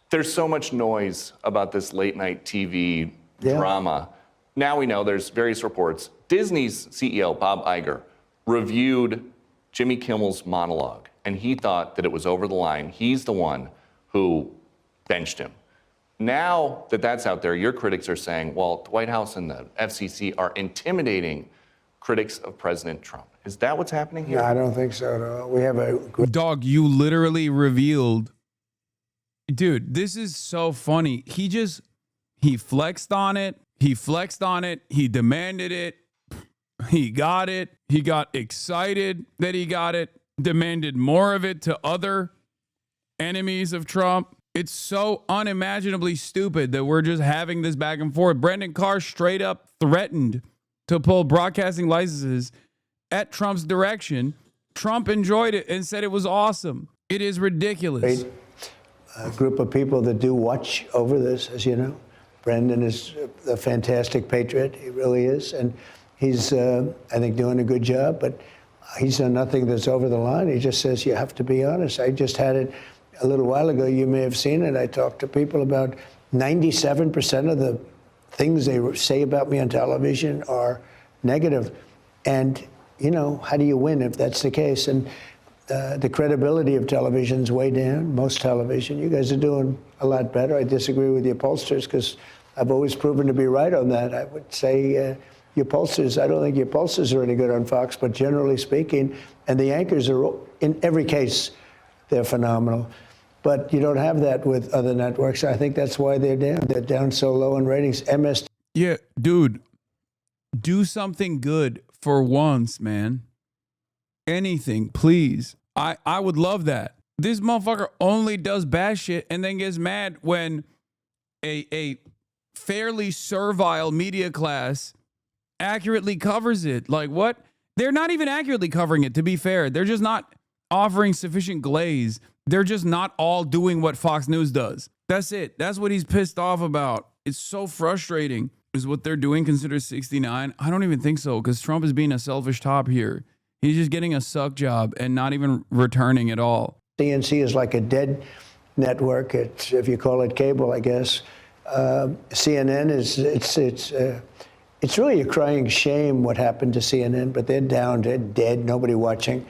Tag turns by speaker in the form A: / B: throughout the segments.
A: There's so much noise about this late night TV drama. Now we know there's various reports. Disney's CEO, Bob Iger, reviewed Jimmy Kimmel's monologue, and he thought that it was over the line. He's the one who benched him. Now that that's out there, your critics are saying, well, the White House and the FCC are intimidating critics of President Trump. Is that what's happening here?
B: No, I don't think so at all. We have a good...
C: Dog, you literally revealed... Dude, this is so funny. He flexed on it. He flexed on it. He demanded it. He got it. He got excited that he got it. Demanded more of it to other enemies of Trump. It's so unimaginably stupid that we're just having this back and forth. Brendan Carr straight up threatened to pull broadcasting licenses at Trump's direction. Trump enjoyed it and said it was awesome. It is ridiculous.
B: A group of people that do watch over this, as you know. Brendan is a fantastic patriot. He really is. And he's, I think, doing a good job. But he's done nothing that's over the line. He just says you have to be honest. I just had it a little while ago. You may have seen it. I talked to people about 97% of the things they say about me on television are negative. And, you know, how do you win if that's the case? And the credibility of television's way down, most television. You guys are doing a lot better. I disagree with your pollsters because I've always proven to be right on that. I would say your pollsters, I don't think your pollsters are any good on Fox, but generally speaking, and the anchors are, in every case, they're phenomenal. But you don't have that with other networks. I think that's why they're down. They're down so low in ratings.
C: Yeah, dude, do something good for once, man. Anything, please. I would love that. This motherfucker only does bad shit and then gets mad when a fairly servile media class accurately covers it. Like, what? They're not even accurately covering it, to be fair. They're just not offering sufficient glaze. They're just not all doing what Fox News does. That's it. That's what he's pissed off about. It's so frustrating. Is what they're doing considered 69? I don't even think so, because Trump is being a selfish top here. He's just getting a suck job and not even returning at all.
B: CNC is like a dead network. It's, if you call it cable, I guess. CNN is, it's really a crying shame what happened to CNN, but they're down, they're dead, nobody watching.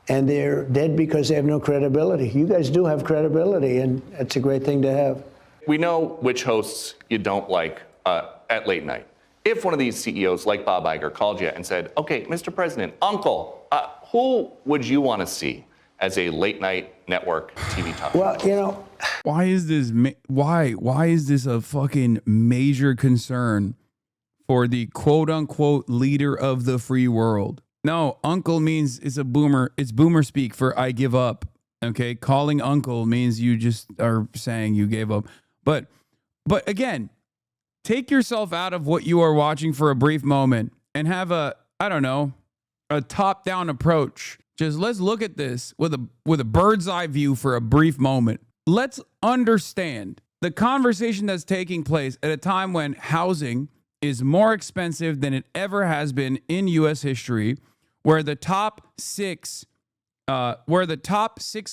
B: And they're dead because they have no credibility. You guys do have credibility, and that's a great thing to have.
A: We know which hosts you don't like at late night. If one of these CEOs, like Bob Iger, called you and said, okay, Mr. President, Uncle, who would you want to see as a late night network TV talk show?
B: Well, you know,
C: why is this a fucking major concern for the quote unquote leader of the free world? No, uncle means it's a boomer. It's boomer speak for I give up. Okay. Calling uncle means you just are saying you gave up. But again, take yourself out of what you are watching for a brief moment and have a top-down approach. Just let's look at this with a bird's eye view for a brief moment. Let's understand the conversation that's taking place at a time when housing is more expensive than it ever has been in U.S. history, where the top six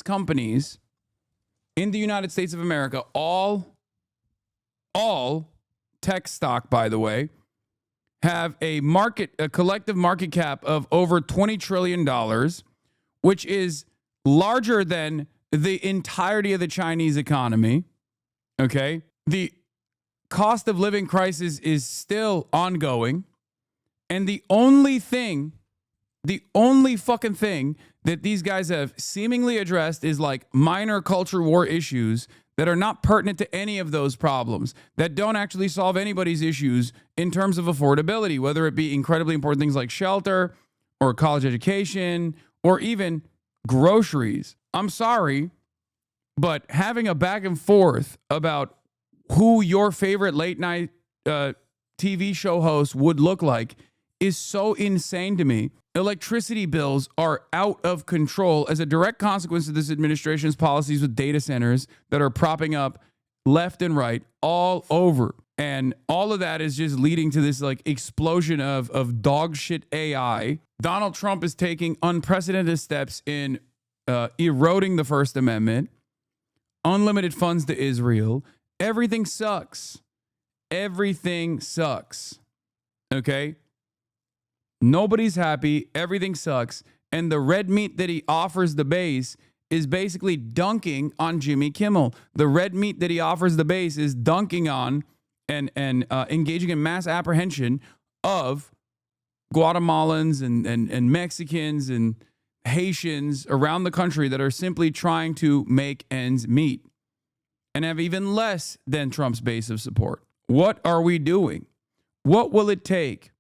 C: companies in the United States of America, all tech stock, by the way, have a collective market cap of over $20 trillion, which is larger than the entirety of the Chinese economy. Okay. The cost of living crisis is still ongoing. And the only fucking thing that these guys have seemingly addressed is like minor culture war issues that are not pertinent to any of those problems, that don't actually solve anybody's issues in terms of affordability, whether it be incredibly important things like shelter or college education or even groceries. I'm sorry, but having a back and forth about who your favorite late night TV show host would look like is so insane to me. Electricity bills are out of control as a direct consequence of this administration's policies with data centers that are propping up left and right all over. And all of that is just leading to this like explosion of dog shit AI. Donald Trump is taking unprecedented steps in eroding the First Amendment, unlimited funds to Israel. Everything sucks. Everything sucks. Okay? Nobody's happy. Everything sucks. And the red meat that he offers the base is basically dunking on Jimmy Kimmel. The red meat that he offers the base is dunking on and engaging in mass apprehension of Guatemalans and Mexicans and Haitians around the country that are simply trying to make ends meet and have even less than Trump's base of support. What are we doing? What will it take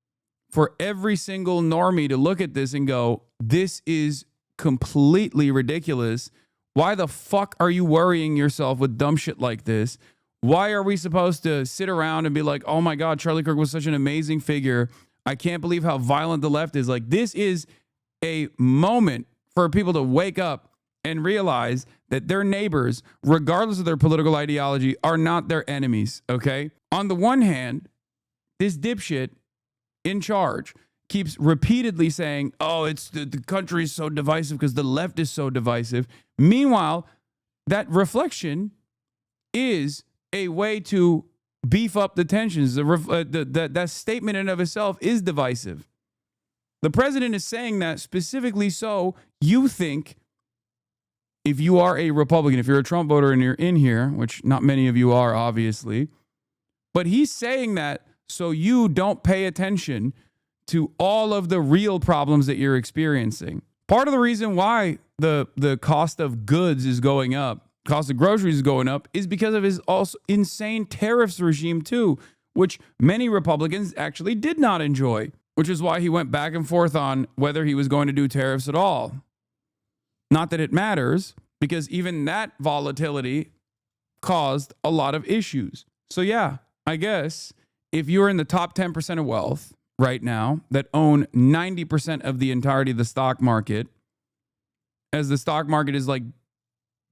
C: for every single normie to look at this and go, this is completely ridiculous? Why the fuck are you worrying yourself with dumb shit like this? Why are we supposed to sit around and be like, oh my God, Charlie Kirk was such an amazing figure. I can't believe how violent the left is. Like, this is a moment for people to wake up and realize that their neighbors, regardless of their political ideology, are not their enemies, okay? On the one hand, this dipshit in charge keeps repeatedly saying, oh, it's the country is so divisive because the left is so divisive. Meanwhile, that reflection is a way to beef up the tensions. That statement in and of itself is divisive. The president is saying that specifically so you think, if you are a Republican, if you're a Trump voter and you're in here, which not many of you are, obviously, but he's saying that so you don't pay attention to all of the real problems that you're experiencing. Part of the reason why the cost of goods is going up, cost of groceries is going up, is because of his also insane tariffs regime too, which many Republicans actually did not enjoy, which is why he went back and forth on whether he was going to do tariffs at all. Not that it matters, because even that volatility caused a lot of issues. So yeah, I guess if you're in the top 10% of wealth right now that own 90% of the entirety of the stock market, as the stock market is like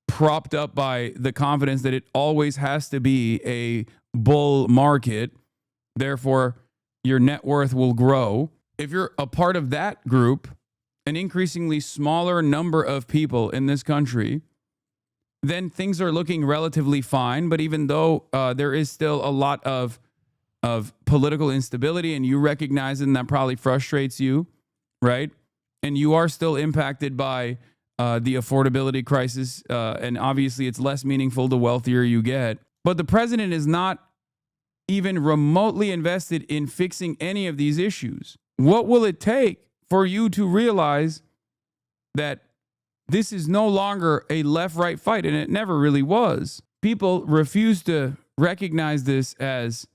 C: propped up by the confidence that it always has to be a bull market, therefore your net worth will grow. If you're a part of that group, an increasingly smaller number of people in this country, then things are looking relatively fine. But even though there is still a lot of political instability, and you recognize it, and that probably frustrates you, right? And you are still impacted by the affordability crisis, and obviously it's less meaningful the wealthier you get. But the president is not even remotely invested in fixing any of these issues. What will it take for you to realize that this is no longer a left-right fight, and it never really was? People refuse to recognize this as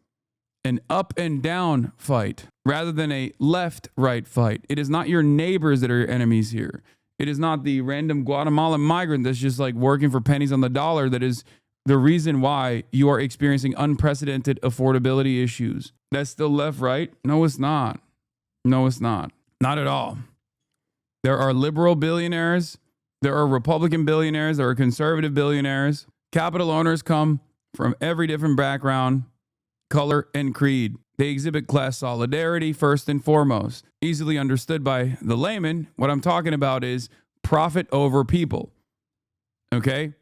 C: an up and down fight rather than a left-right fight. It is not your neighbors that are your enemies here. It is not the random Guatemalan migrant that's just like working for pennies on the dollar that is the reason why you are experiencing unprecedented affordability issues. That's still left-right? No, it's not. No, it's not. Not at all. There are liberal billionaires. There are Republican billionaires. There are conservative billionaires. Capital owners come from every different background, color, and creed. They exhibit class solidarity first and foremost. Easily understood by the layman, what I'm talking about is profit over people. Okay?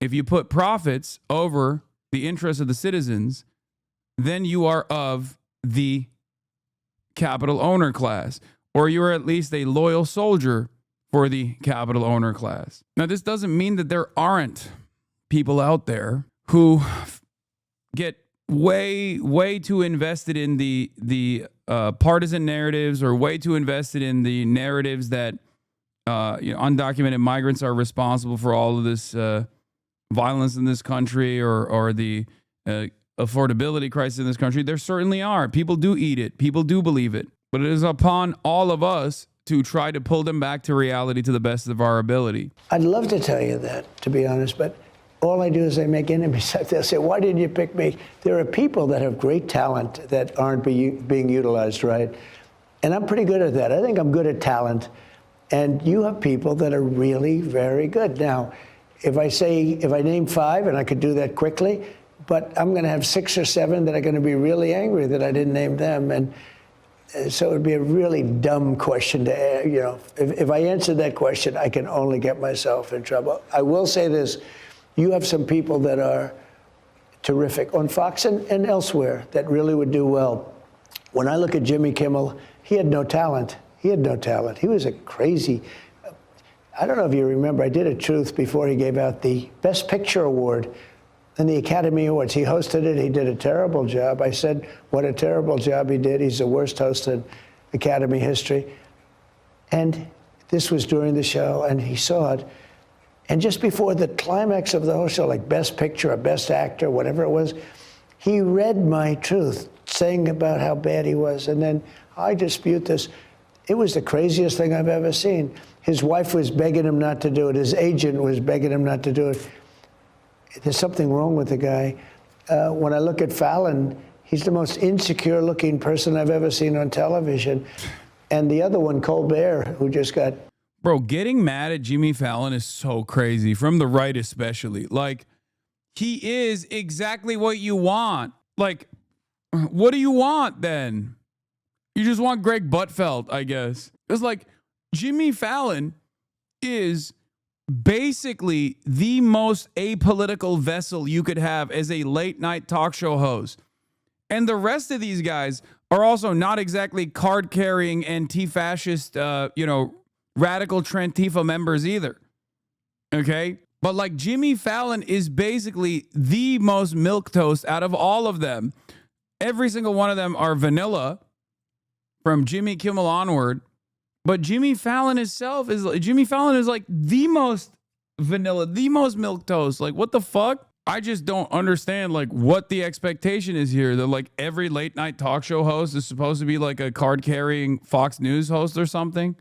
C: If you put profits over the interests of the citizens, then you are of the capital owner class, or you are at least a loyal soldier for the capital owner class. Now, this doesn't mean that there aren't people out there who get way too invested in the partisan narratives, or way too invested in the narratives that undocumented migrants are responsible for all of this violence in this country, or the affordability crisis in this country. There certainly are. People do eat it. People do believe it. But it is upon all of us to try to pull them back to reality to the best of our ability.
B: I'd love to tell you that, to be honest, but all I do is I make enemies. They'll say, why didn't you pick me? There are people that have great talent that aren't being utilized right. And I'm pretty good at that. I think I'm good at talent. And you have people that are really very good. Now, if I name 5, and I could do that quickly, but I'm going to have 6 or 7 that are going to be really angry that I didn't name them. And so it would be a really dumb question to, if I answered that question, I can only get myself in trouble. I will say this. You have some people that are terrific on Fox and elsewhere that really would do well. When I look at Jimmy Kimmel, he had no talent. He had no talent. He was a crazy, I don't know if you remember, I did a Truth before he gave out the Best Picture Award in the Academy Awards. He hosted it. He did a terrible job. I said, what a terrible job he did. He's the worst host in Academy history. And this was during the show, and he saw it. And just before the climax of the whole show, like Best Picture or Best Actor, whatever it was, he read my Truth, saying about how bad he was. And then, I dispute this. It was the craziest thing I've ever seen. His wife was begging him not to do it. His agent was begging him not to do it. There's something wrong with the guy. When I look at Fallon, he's the most insecure-looking person I've ever seen on television. And the other one, Colbert, who just got...
C: Bro, getting mad at Jimmy Fallon is so crazy, from the right especially. Like, he is exactly what you want. Like, what do you want then? You just want Greg Buttfeld, I guess. It's like, Jimmy Fallon is basically the most apolitical vessel you could have as a late night talk show host. And the rest of these guys are also not exactly card carrying anti-fascist, radical Trantifa members either. Okay. But like, Jimmy Fallon is basically the most milquetoast out of all of them. Every single one of them are vanilla from Jimmy Kimmel onward. But Jimmy Fallon is like the most vanilla, the most milquetoast. Like, what the fuck? I just don't understand like what the expectation is here. That like every late night talk show host is supposed to be like a card carrying Fox News host or something.